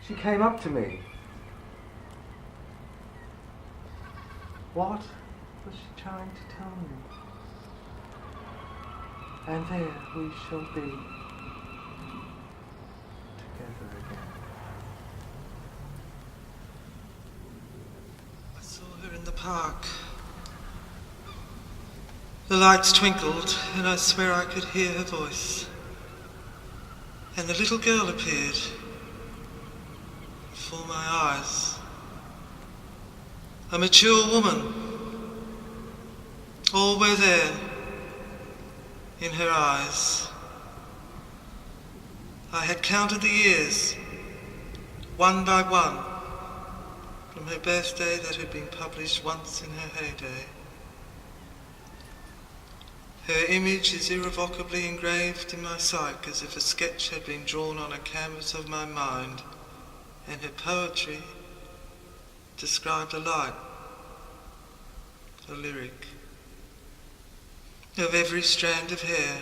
She came up to me. What was she trying to tell me? And there we shall be together again. I saw her in the park. The lights twinkled, and I swear I could hear her voice. And the little girl appeared before my eyes. A mature woman. All were there in her eyes. I had counted the years, one by one, from her birthday that had been published once in her heyday. Her image is irrevocably engraved in my psyche as if a sketch had been drawn on a canvas of my mind, and her poetry described a light, a lyric, of every strand of hair,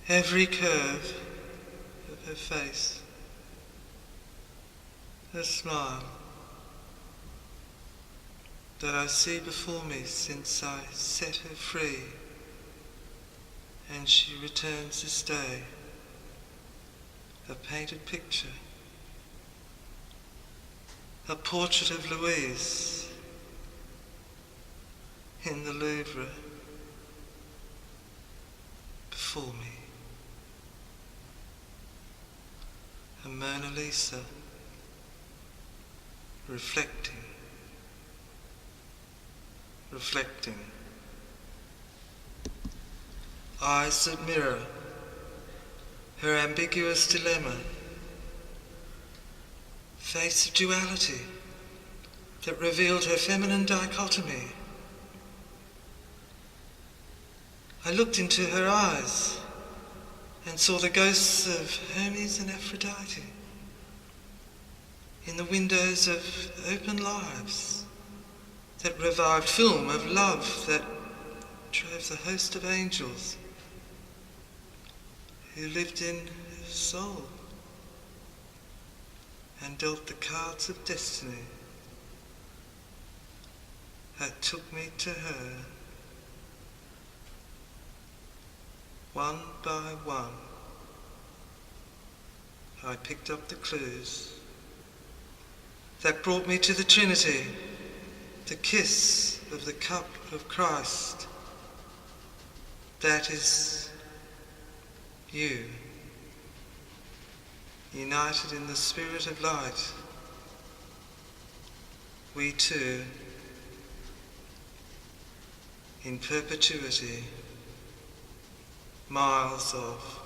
every curve of her face, her smile that I see before me since I set her free, and she returns this day, a painted picture, a portrait of Louise in the Louvre before me, a Mona Lisa reflecting, eyes that mirror her ambiguous dilemma, face of duality that revealed her feminine dichotomy. I looked into her eyes and saw the ghosts of Hermes and Aphrodite in the windows of open lives that revived film of love that drove the host of angels who lived in her soul and dealt the cards of destiny that took me to her. One by one, I picked up the clues that brought me to the Trinity, the kiss of the cup of Christ. That is you, united in the spirit of light. We two, in perpetuity, miles of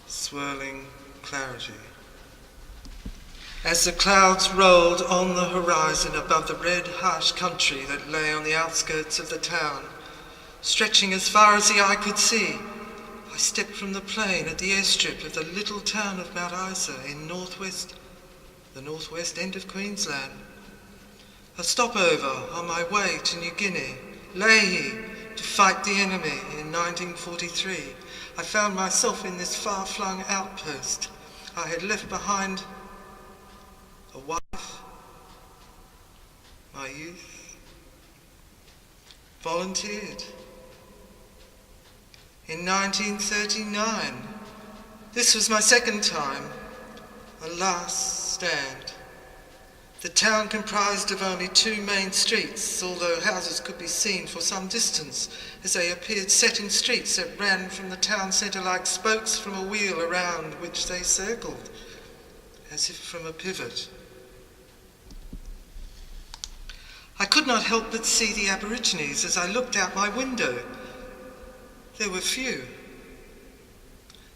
swirling clarity. As the clouds rolled on the horizon above the red, harsh country that lay on the outskirts of the town, stretching as far as the eye could see, I stepped from the plain at the airstrip of the little town of Mount Isa in the northwest end of Queensland. A stopover on my way to New Guinea, Lahi, to fight the enemy in 1943. I found myself in this far-flung outpost. I had left behind a wife, my youth, volunteered. In 1939, this was my second time, a last stand. The town comprised of only two main streets, although houses could be seen for some distance as they appeared set in streets that ran from the town centre like spokes from a wheel around which they circled, as if from a pivot. I could not help but see the Aborigines as I looked out my window. There were few.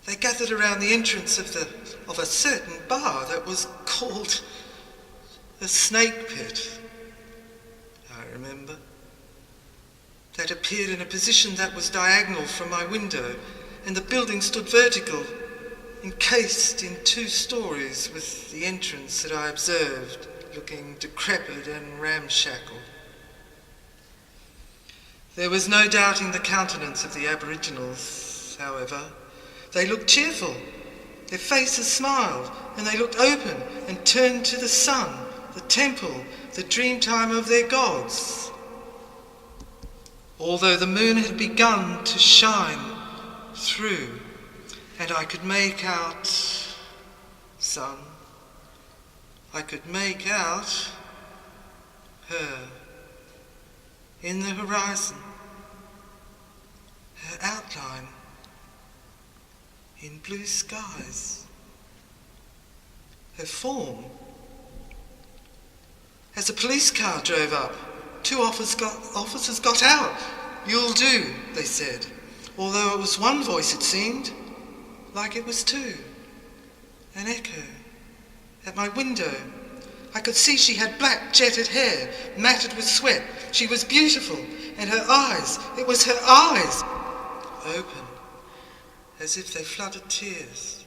They gathered around the entrance of a certain bar that was called a snake pit, I remember, that appeared in a position that was diagonal from my window, and the building stood vertical, encased in 2 stories, with the entrance that I observed looking decrepit and ramshackle. There was no doubting the countenance of the Aboriginals, however. They looked cheerful, Their faces smiled, and they looked open and turned to the sun, the temple, the dreamtime of their gods. Although the moon had begun to shine through, and I could make out, sun, I could make out her in the horizon, her outline in blue skies, her form. As a police car drove up, two officers got out. "You'll do," they said, although it was one voice, it seemed, like it was two. An echo. At my window, I could see she had black jetted hair, matted with sweat. She was beautiful, and her eyes, it was her eyes, open, as if they flooded tears,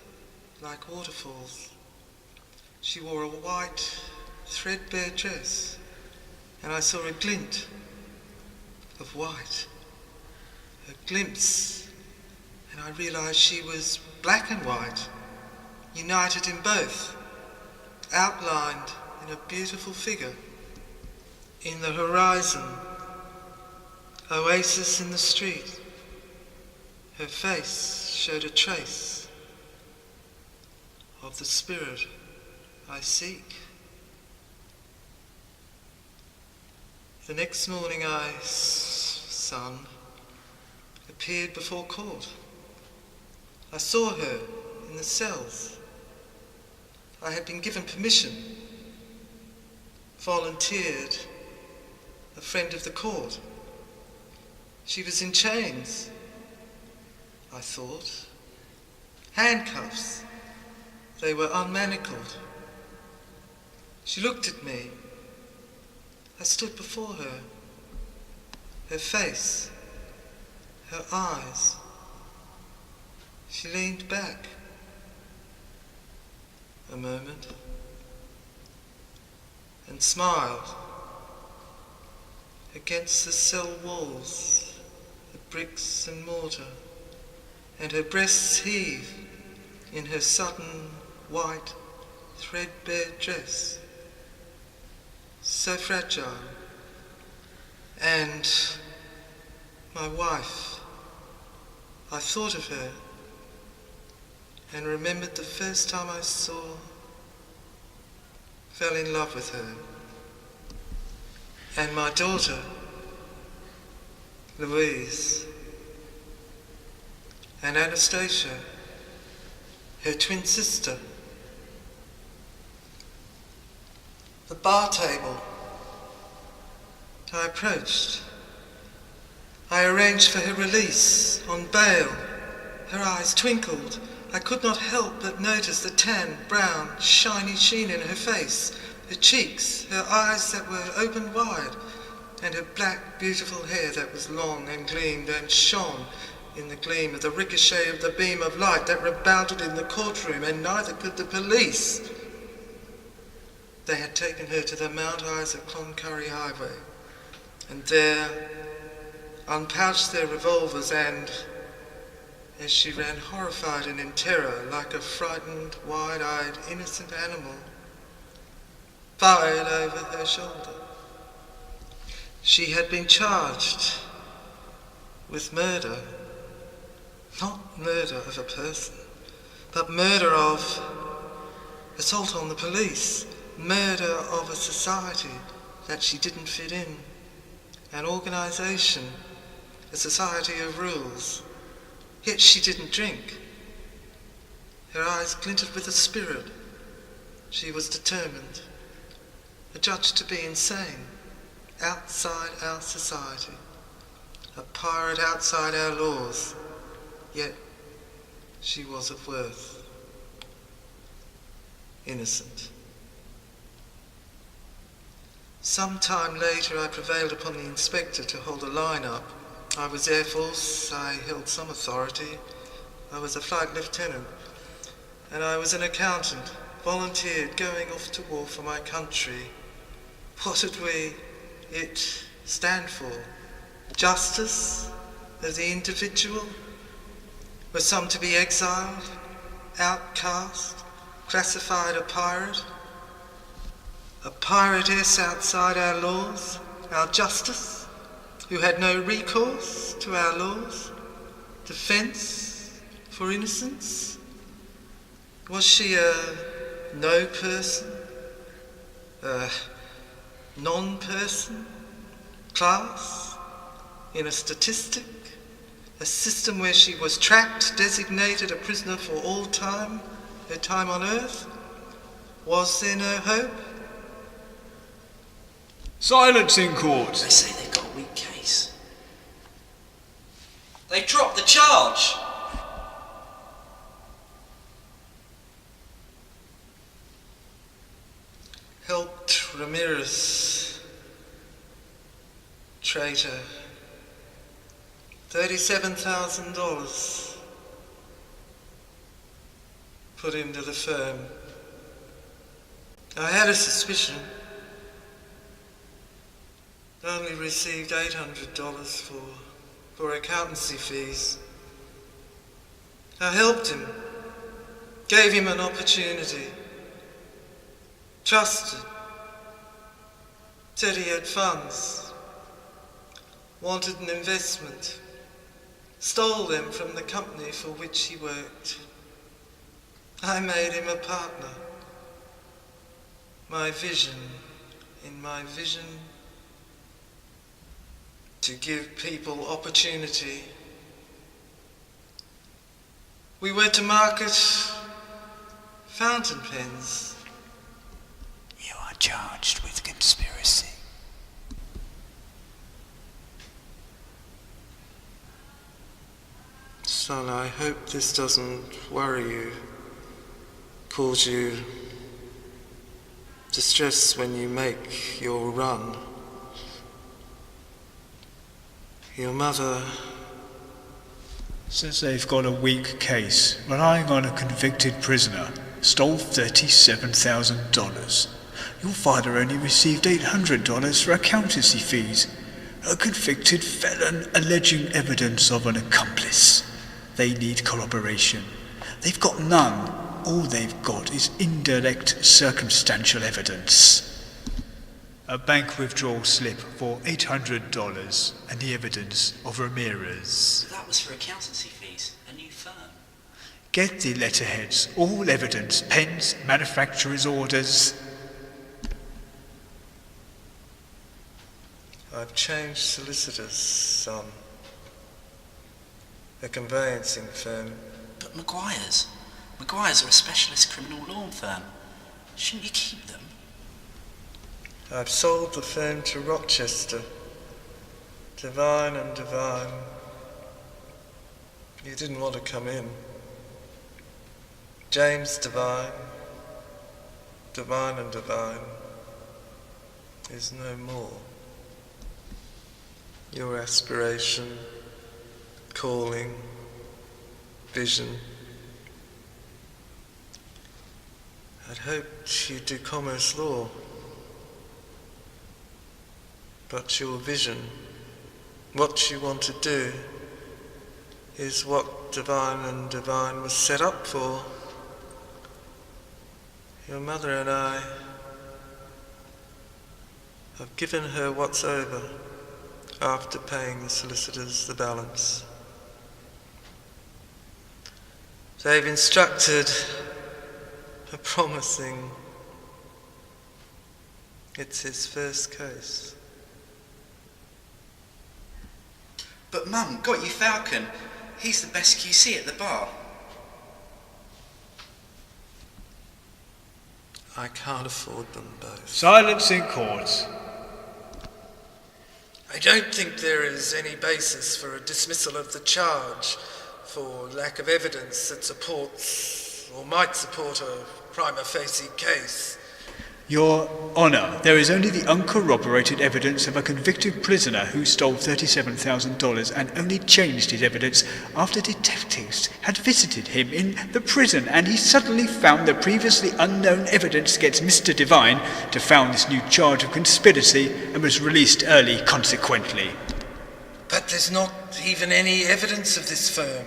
like waterfalls. She wore a white, threadbare dress, and I saw a glint of white, a glimpse, and I realized she was black and white, united in both, outlined in a beautiful figure. In the horizon, oasis in the street, her face showed a trace of the spirit I seek. The next morning son, appeared before court. I saw her in the cells. I had been given permission, volunteered, a friend of the court. She was in chains, I thought. Handcuffs. They were unmanacled. She looked at me. I stood before her. Her face, her eyes. She leaned back a moment and smiled. Against the cell walls, the bricks and mortar, and her breasts heaved in her sudden white, threadbare dress, so fragile. And my wife, I thought of her and remembered the first time I fell in love with her. And my daughter, Louise, and Anastasia, her twin sister. The bar table. I approached. I arranged for her release on bail. Her eyes twinkled. I could not help but notice the tan, brown, shiny sheen in her face, her cheeks, her eyes that were opened wide, and her black, beautiful hair that was long and gleamed and shone in the gleam of the ricochet of the beam of light that rebounded in the courtroom, and neither could the police. They had taken her to the Mount Isa Cloncurry Highway, and there unpouched their revolvers and, as she ran horrified and in terror like a frightened, wide-eyed, innocent animal, fired over her shoulder. She had been charged with murder, not murder of a person, but murder of assault on the police, murder of a society that she didn't fit in, an organisation, a society of rules. Yet she didn't drink. Her eyes glinted with a spirit. She was determined, adjudged to be insane, outside our society, a pirate outside our laws, yet she was of worth, innocent. Some time later I prevailed upon the inspector to hold a line-up. I was Air Force, I held some authority, I was a flight lieutenant, and I was an accountant, volunteered going off to war for my country. What did it stand for? Justice of the individual? Were some to be exiled? outcast, classified a piratess outside our laws, our justice, who had no recourse to our laws, defence for innocence? Was she a no person, a non-person, class, in a statistic, a system where she was trapped, designated a prisoner for all time, her time on earth? Was there no hope? Silence in court. They say they've got a weak case. They've dropped the charge. Helped Ramirez, traitor, $37,000 put into the firm. I had a suspicion. Only received $800 for accountancy fees. I helped him, gave him an opportunity, trusted, said he had funds, wanted an investment, stole them from the company for which he worked. I made him a partner. In my vision, to give people opportunity. We were to market fountain pens. You are charged with conspiracy. Son, I hope this doesn't worry you, cause you distress when you make your run. Your mother Says they've got a weak case, relying on a convicted prisoner, stole $37,000. Your father only received $800 for accountancy fees. A convicted felon alleging evidence of an accomplice. They need corroboration. They've got none. All they've got is indirect circumstantial evidence. A bank withdrawal slip for $800 and the evidence of Ramirez. That was for accountancy fees, a new firm. Get the letterheads, all evidence, pens, manufacturer's orders. I've changed solicitors, son. A conveyancing firm. But Maguire's are a specialist criminal law firm. Shouldn't you keep them? I've sold the firm to Rochester. Divine and Divine. You didn't want to come in. James Divine. Divine and Divine is no more. Your aspiration, calling, vision. I'd hoped you'd do commerce law. But your vision, what you want to do, is what Divine and Divine was set up for. Your mother and I have given her what's over after paying the solicitors the balance. They've instructed a promising, it's his first case. But Mum, got you Falcon. He's the best QC at the bar. I can't afford them both. Silence in court. I don't think there is any basis for a dismissal of the charge for lack of evidence that supports or might support a prima facie case. Your Honour, there is only the uncorroborated evidence of a convicted prisoner who stole $37,000 and only changed his evidence after detectives had visited him in the prison and he suddenly found the previously unknown evidence against Mr. Divine to found this new charge of conspiracy and was released early consequently. But there's not even any evidence of this firm.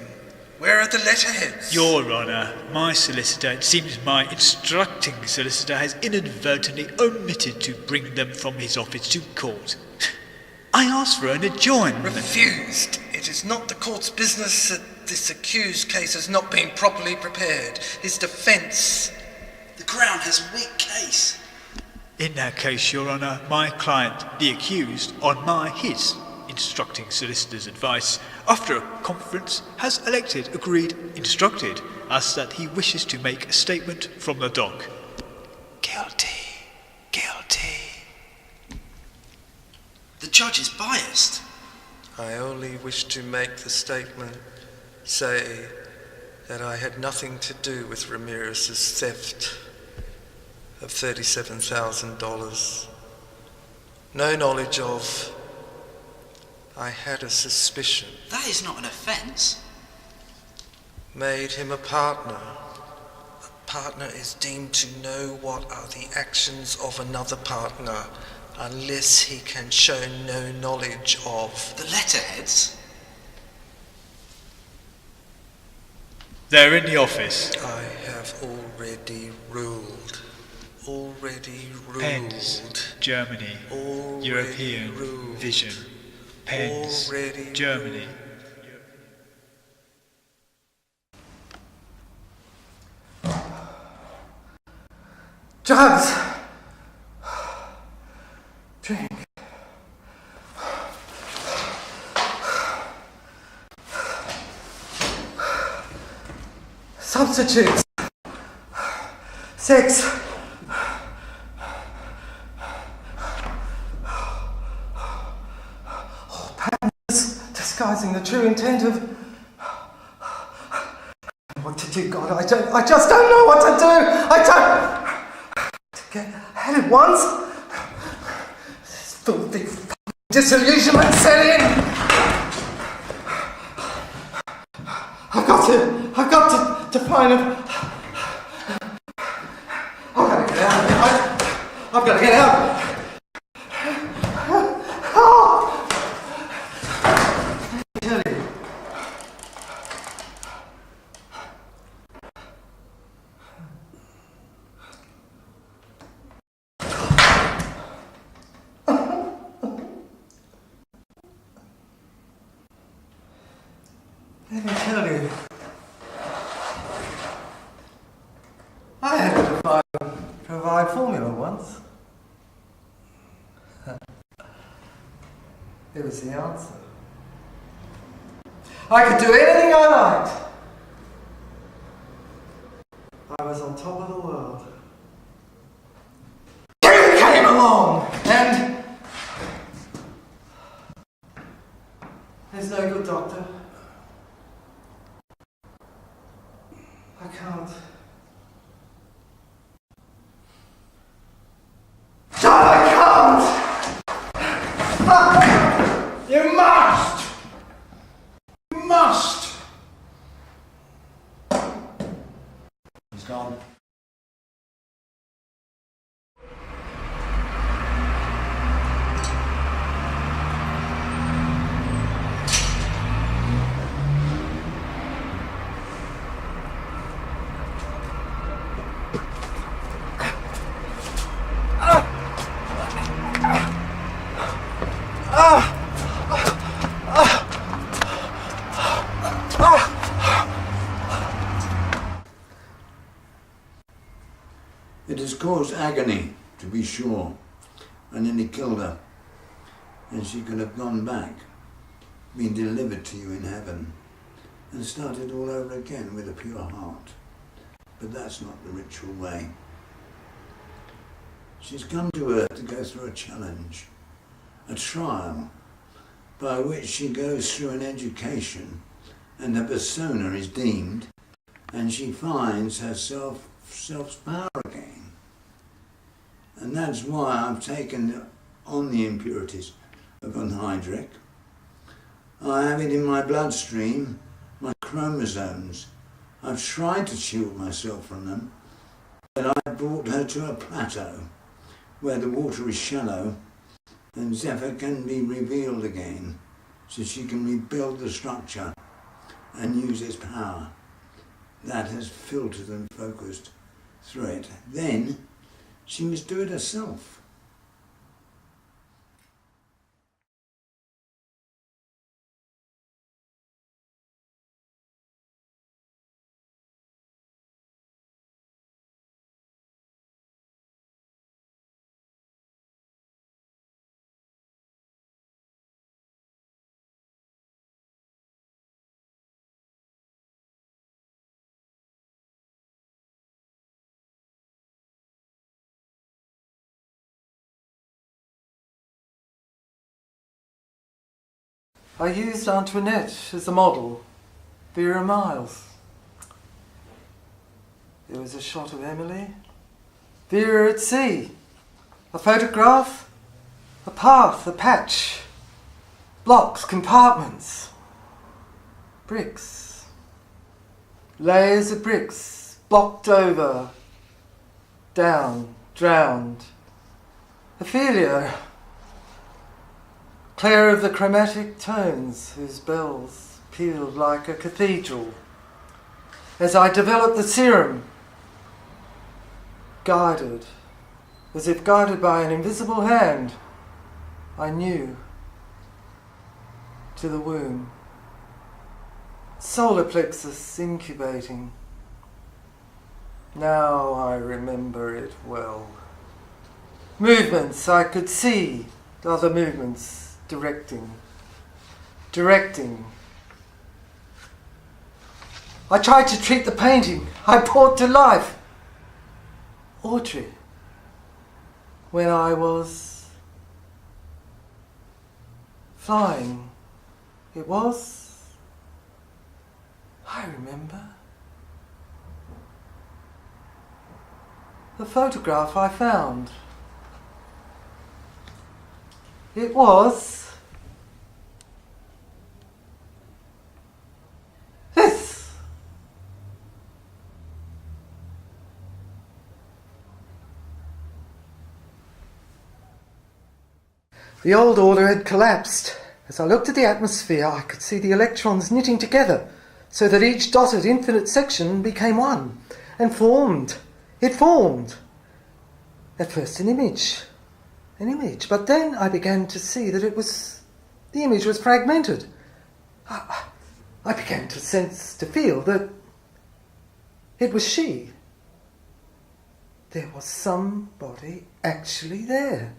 Where are the letterheads? Your Honour, my solicitor, it seems my instructing solicitor has inadvertently omitted to bring them from his office to court. I asked for an adjournment. Refused. It is not the court's business that this accused case has not been properly prepared. His defence... The Crown has a weak case. In that case, Your Honour, my client, the accused, on his instructing solicitor's advice, after a conference, has instructed us that he wishes to make a statement from the dock. Guilty. The judge is biased. I only wish to make the statement, say that I had nothing to do with Ramirez's theft of $37,000. No knowledge of. I had a suspicion. That is not an offence. Made him a partner. A partner is deemed to know what are the actions of another partner unless he can show no knowledge of. The letterheads? They're in the office. I have already ruled. Pens, Germany, Already European ruled. vision. Pens, Already Germany. Drugs! Drink. Substitutes. Sex. Patterns disguising the true intent of... What to do, God, I just don't know what to do. To get ahead at once. This filthy disillusionment set in. I've got to find him. I've got to get out of here. I've got to get out. Let me tell you, I had to provide formula once. It was the answer. I could do anything I liked. I was on top of the world. You came along, and there's no good doctor. I can't. I can't! You must! You must! He's gone. It has caused agony, to be sure, and nearly killed her. And she could have gone back, been delivered to you in heaven, and started all over again with a pure heart. But that's not the ritual way. She's come to earth to go through a challenge, a trial, by which she goes through an education, and her persona is deemed, and she finds herself self-power again. And that's why I've taken on the impurities of anhydric. I have it in my bloodstream, my chromosomes. I've tried to shield myself from them, but I've brought her to a plateau where the water is shallow and Zephyr can be revealed again, so she can rebuild the structure and uses power. That has filtered and focused through it. Then she must do it herself. I used Antoinette as a model, Vera Miles. There was a shot of Emily, Vera at sea, a photograph, a path, a patch, blocks, compartments, bricks, layers of bricks, blocked over, down, drowned. Ophelia, Claire of the chromatic tones whose bells pealed like a cathedral. As I developed the serum, guided, as if guided by an invisible hand, I knew, to the womb. Solar plexus incubating. Now I remember it well. Movements I could see, other movements directing. I tried to treat the painting. I brought to life Audrey when I was flying. It was, I remember, the photograph I found. It was this. The old order had collapsed. As I looked at the atmosphere, I could see the electrons knitting together so that each dotted infinite section became one and formed. It formed. At first an image, but then I began to see that the image was fragmented. I began to feel that it was she. There was somebody actually there.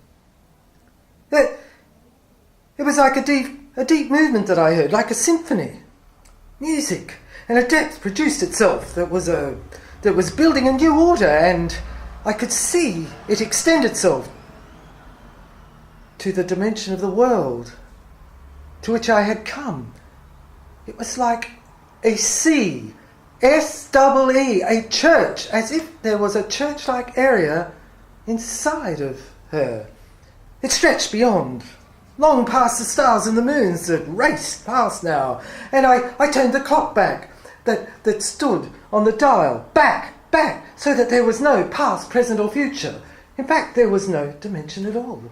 It was like a deep movement that I heard, like a symphony. Music, and a depth produced itself that was building a new order, and I could see it extend itself to the dimension of the world to which I had come. It was like a sea, S-E-E, a church, as if there was a church-like area inside of her. It stretched beyond, long past the stars and the moons that raced past now, and I turned the clock back that stood on the dial, back, so that there was no past, present or future. In fact, there was no dimension at all.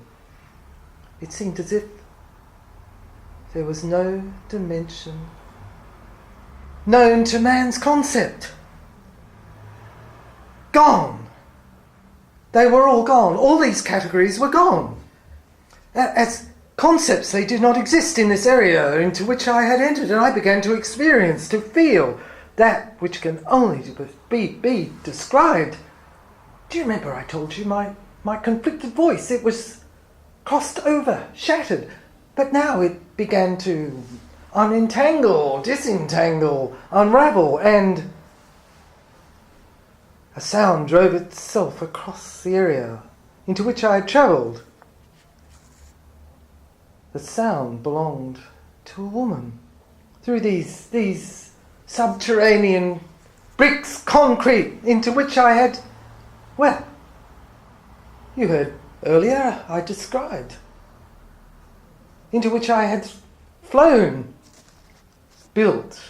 It seemed as if there was no dimension known to man's concept. Gone. They were all gone. All these categories were gone. As concepts, they did not exist in this area into which I had entered, and I began to experience, to feel that which can only be described. Do you remember I told you my conflicted voice? It was crossed over, shattered, but now it began to unentangle, disentangle, unravel, and a sound drove itself across the area into which I had travelled. The sound belonged to a woman. Through these subterranean bricks, concrete, into which I had, well, you heard earlier I described, into which I had flown, built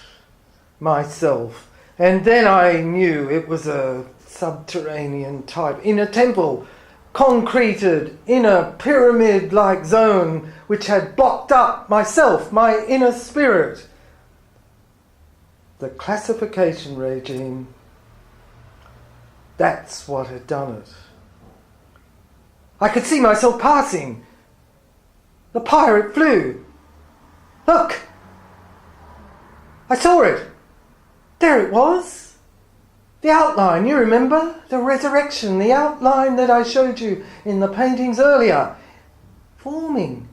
myself, and then I knew it was a subterranean type, in a temple, concreted in a pyramid-like zone which had blocked up myself, my inner spirit. The classification regime, that's what had done it. I could see myself passing. The pirate flew. Look! I saw it. There it was. The outline, you remember? The resurrection, the outline that I showed you in the paintings earlier. Forming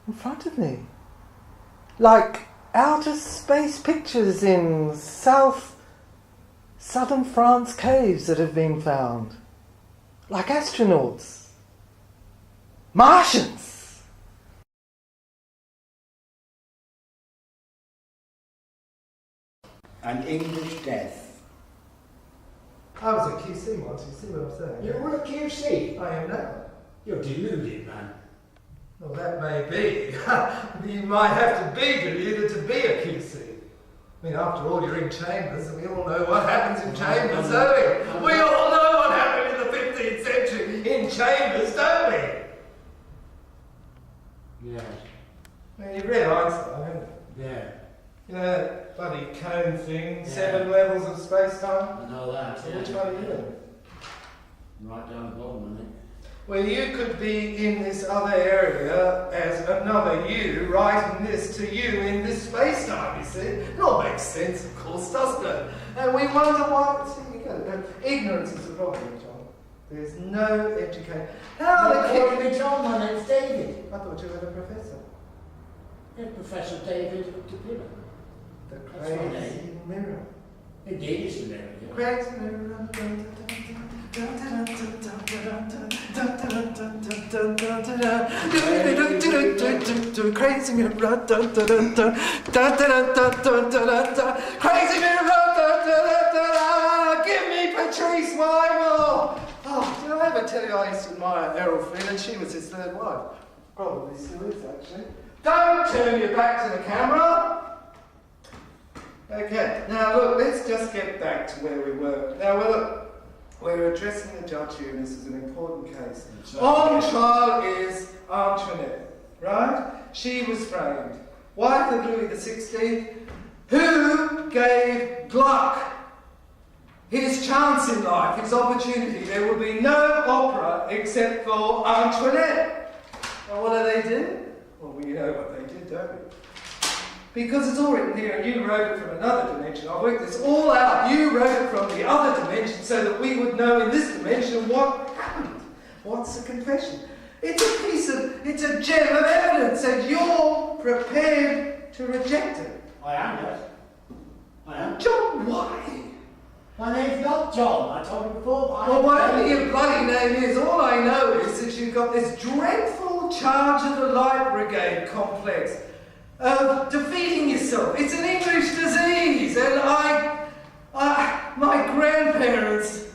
in front of me. Like outer space pictures in southern France caves that have been found. Like astronauts. Martians! An English death. I was a QC once, you see what I'm saying? You were a QC? I am now. You're deluded, man. Well, that may be. You might have to be deluded to be a QC. I mean, after all, you're in chambers, and we all know what happens in chambers, don't we? We all know what happened in the 15th century in chambers, don't we? Yes. I mean, you've read Einstein, haven't you? Yeah. You know that bloody cone thing, Yeah. 7 levels of space-time? I know that. So which one are you in? Right down the bottom, I think. Well, you could be in this other area as another you, writing this to you in this space-time, you see. It all makes sense, of course, doesn't it? And we wonder why. See, you get it. Ignorance is a problem, John. There's no education. How the kid... me John, my name's David. I thought you were the professor. Yeah, Professor David Dupilla. The That's my crazy name. mirror. Indeed, it's the name. Crazy mirror. Crazy mirror. Crazy mirror. Give me Patrice Wyville. Oh, did I ever tell you I used to admire Errol Flynn, and she was his third wife? Probably still is, actually. Don't turn your back to the camera. Okay, now look, let's just get back to where we were. Now, look, we're addressing the judge here, and this is an important case. On trial is Antoinette, right? She was framed. Wife of Louis XVI, who gave Gluck his chance in life, his opportunity. There will be no opera except for Antoinette. And what do? Well, we know what they did, don't we? Because it's all written here, and you wrote it from another dimension. I worked this all out. You wrote it from the other dimension so that we would know in this dimension what happened. What's the confession? It's a gem of evidence, and you're prepared to reject it. I am, yes. I am. John, why? My name's not John. I told you before. Well, whatever your bloody name is, all I know is that you've got this dreadful charge of the Light Brigade complex of defeating yourself. It's an English disease, and my grandparents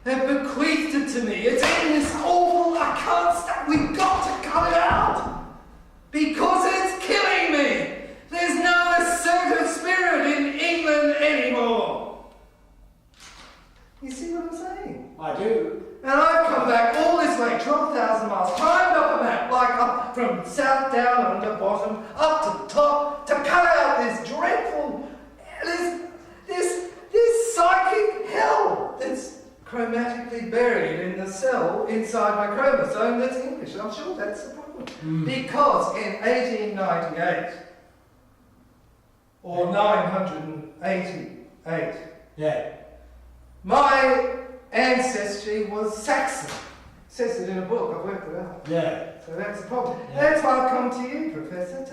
have bequeathed it to me. It's in this awful, I can't stop, we've got to cut it out, because it's killing me. There's no assertive spirit in England anymore. You see what I'm saying? I do. And I've come back all this way, 12,000 miles, climbed up a map, like up from south down under bottom, up to the top, to cut out this dreadful, this psychic hell that's chromatically buried in the cell inside my chromosome that's English. I'm sure that's the problem. Because in 1898, or 988, Yeah. my ancestry was Saxon. It says it in a book, I've worked it out. Yeah. So that's the problem. Yeah. That's why I've come to you, Professor,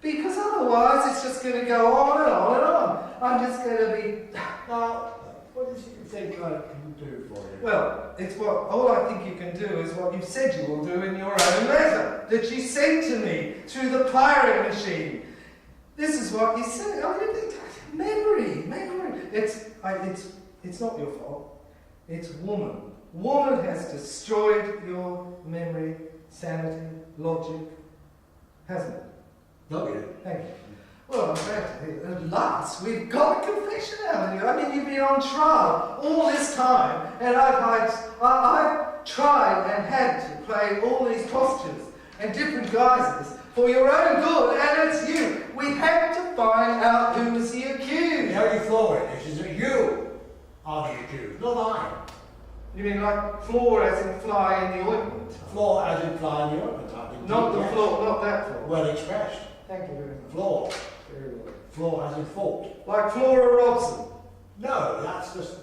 because otherwise it's just going to go on and on and on. I'm just going to be... Now, what does you think I can do for you? Well, all I think you can do is what you've said you will do in your own letter that you sent to me through the pirate machine. This is what you said. Memory. It's not your fault. It's woman. Woman has destroyed your memory, sanity, logic, hasn't it? Not yet. Thank you. Well, I'm glad to hear that. At last, we've got a confession out of you. I mean, you've been on trial all this time, and I've tried and had to play all these postures and different guises for your own good, and it's you. We had to find out who was the accused. the only flaw in this is that you are the accused, not I. You mean like floor as in fly in the ointment? Flaw as in fly in the ointment, I think. Not the Yes. floor, not that floor. Well expressed. Thank you very much. Flaw. Very well. Flaw as in fault. Like Flora Robson. No, that's just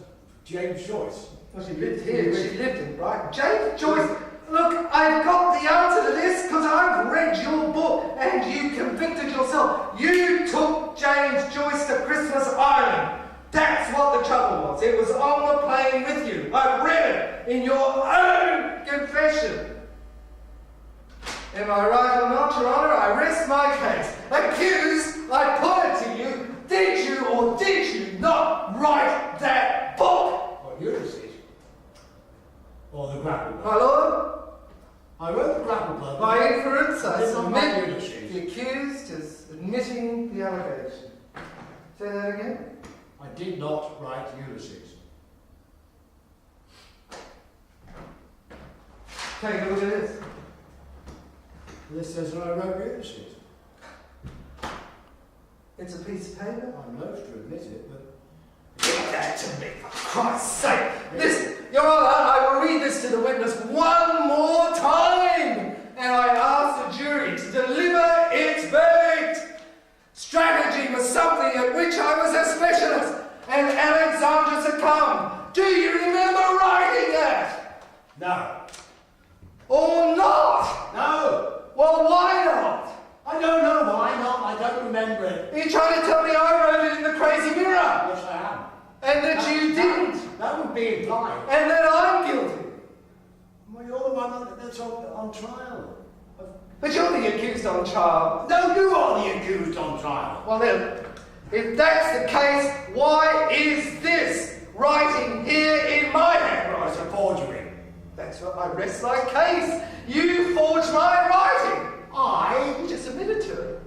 James Joyce. Well, she lived here, she lived in Brighton. James Joyce, look, I've got the answer to this because I've read your book and you convicted yourself. You took James Joyce to Christmas Island. That's what the trouble was. It was on the plane with you. I read it in your own confession. Am I right or not, Your Honour? I rest my case. Accused, I put it to you. Did you or did you not write that book? What, Ulysses? Or the grapple My blood? lord, I wrote the grapple blood. by inference, I Did not write submit Ulysses. the accused is admitting the allegation. Say that again. I did not write Ulysses. Take a look at this. This says that I wrote Ulysses. It's a piece of paper. I'm loath to admit it, but Give that to me, for Christ's sake. Listen, Your Honour, I will read this to the witness one more time, and I ask the jury to deliver its verdict. Strategy was something at which I was a specialist, and Alexandra succumbed. Do you remember writing that? no. Or not? No! Well, why not? I don't know why not. I don't remember it. Are you trying to tell me I wrote it in the crazy mirror? Yes, I am. And that you didn't? That would be implied. And that I'm guilty? Well, you're the one that's on trial. But you're the accused on trial. No, you are the accused on trial. Well then, if that's the case, why is this writing here in my handwriting? It's a forgery. That's what I rest my case. You forged my writing. You just admitted to it.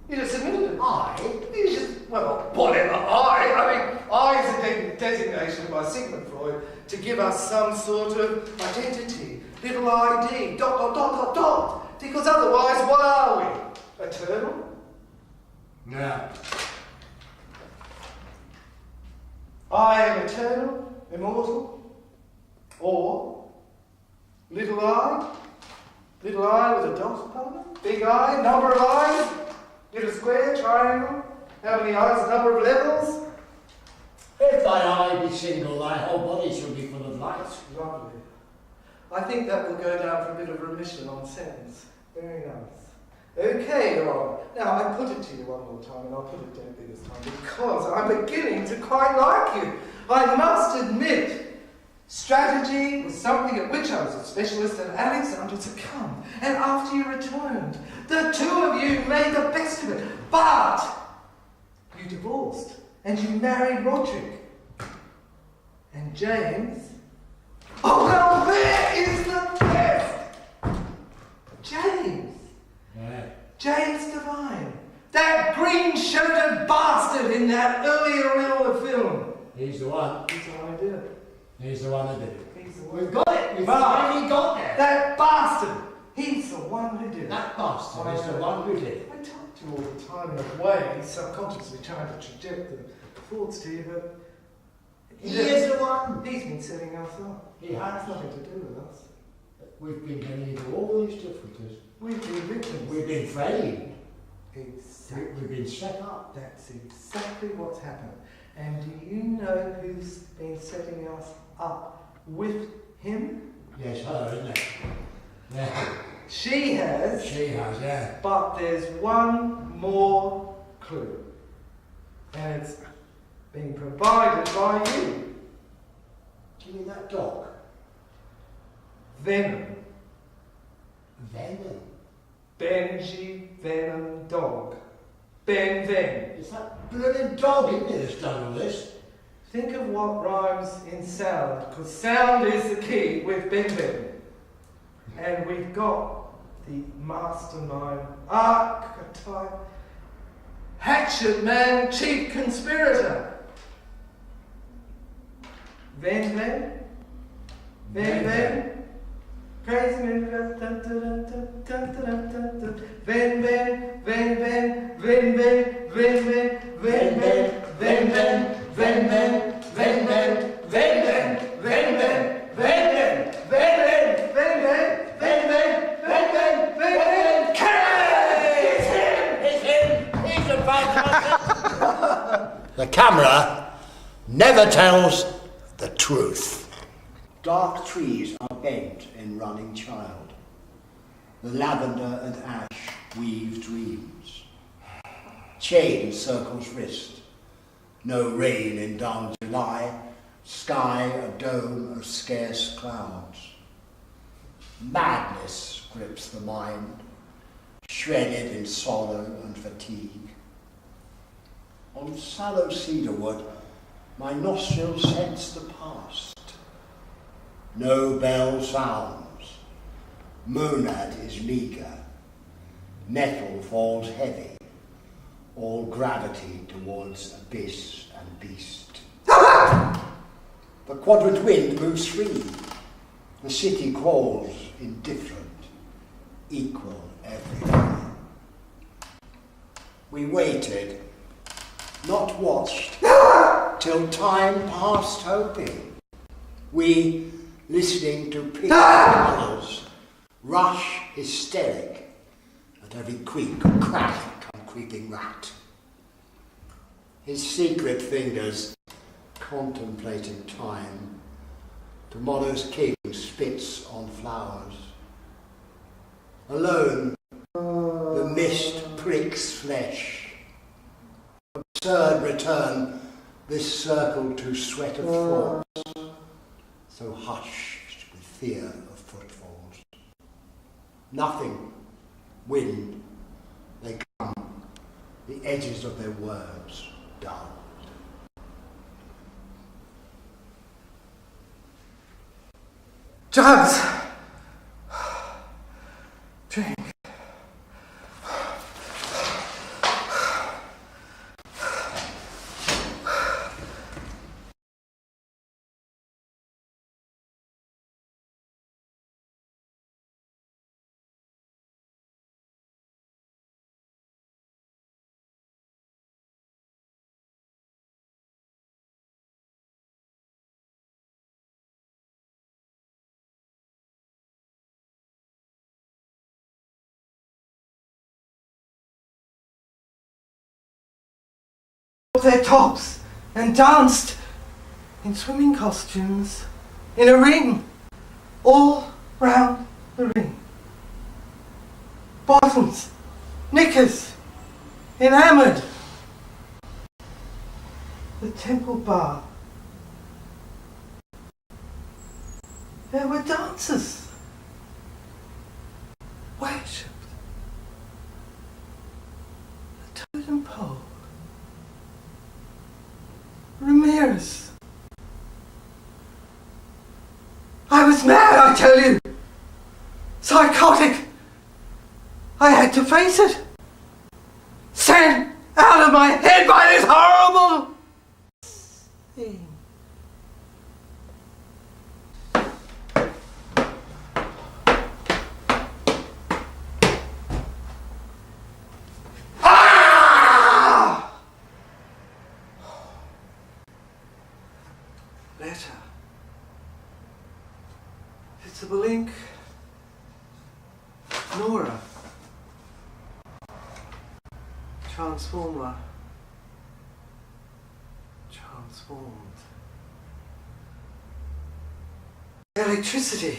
You just admitted it. You just, well, whatever. I mean, I is a designation by Sigmund Freud to give us some sort of identity, little ID, ... Because otherwise, what are we? Eternal? No. I am eternal, immortal, or little I with a dot upon it, big I, number of eyes, little square, triangle, how many eyes, number of levels? If thy eye be single, thy whole body shall be full of light. Lovely. I think that will go down for a bit of remission on sentence. Very nice. Okay, Your Honour. Now, I put it to you one more time, and I'll put it gently this time, because I'm beginning to quite like you. I must admit, strategy was something at which I was a specialist, and Alexandra succumbed. And after you returned, the two of you made the best of it. But you divorced, and you married Roderick. And James... Oh, well, there is the best! James. Yeah. James Devine. That green-shirted bastard in that earlier reel of film. He's the one. He's the one who did it. He's the one that did it. He's the one. We've got it. We've But finally got there. that bastard. He's the one who did it. That bastard is the one who did it. I talk to you all the time in a way, subconsciously trying to project the thoughts to you, but He is the one. He's been setting us up. He has. It's nothing to do with us. We've been getting into all these difficulties. We've been victims. We've been framed. Exactly. We've been set up. That's exactly what's happened. And do you know who's been setting us up with him? Yes, her, isn't it? Yeah. She has. She has, yeah. But there's one more clue. And it's being provided by you. Do you mean that dog? Venom. Venom? Benji Venom Dog. Ben Ven. It's that blooming dog, isn't it, that's done all this? Think of what rhymes in sound, because sound is the key with Ben Ven. And we've got the mastermind, archetype, hatchet man, chief conspirator. Ven Ven? Ven Ven? Crazy man, Ven Ven, Ven Ven, Ven Ven, Ven Ven, Ven Ven, The camera never tells the truth. Dark trees are bent in running child. The lavender and ash weave dreams. Chain circles wrist. No rain in dull July. Sky a dome of scarce clouds. Madness grips the mind, shredded in sorrow and fatigue. On sallow cedarwood, my nostrils sense the past. No bell sounds. Monad is meagre. Metal falls heavy. All gravity towards abyss and beast. The quadrant wind moves free. The city crawls indifferent, equal everywhere. We waited, not watched, till time passed hoping. We, listening to pig colours, rush hysteric at every creak and crack come creeping rat. His secret fingers contemplating time. Tomorrow's king spits on flowers. Alone, the mist pricks flesh. Absurd return, this circle to sweat of thoughts, so hushed with fear of footfalls. Nothing, wind, they come, the edges of their words dull. Drugs! Drink. Their tops and danced in swimming costumes in a ring all round the ring. Bottoms, knickers, enamoured. The temple bar. There were dancers. Worshipped. The totem pole. Ramirez. I was mad, I tell you. Psychotic. I had to face it. Sent out of my head by this horrible thing. Letter. It's a link. Nora. Transformer. Transformed. Electricity.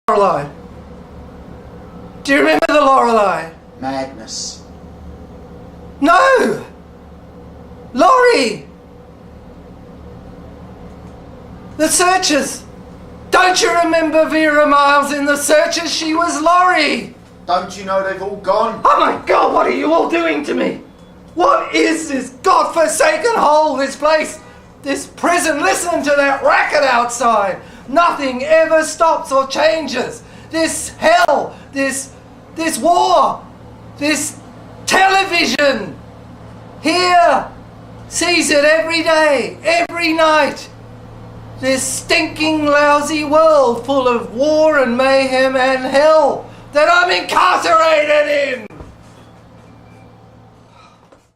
Lorelei? Do you remember the Lorelei? Madness. No! Laurie! The Searchers! Don't you remember Vera Miles in The Searchers? She was Laurie! Don't you know they've all gone? Oh my God, what are you all doing to me? What is this godforsaken hole, this place, this prison? Listen to that racket outside. Nothing ever stops or changes. This hell, this war, this television here sees it every day, every night. This stinking, lousy world full of war and mayhem and hell that I'm incarcerated in.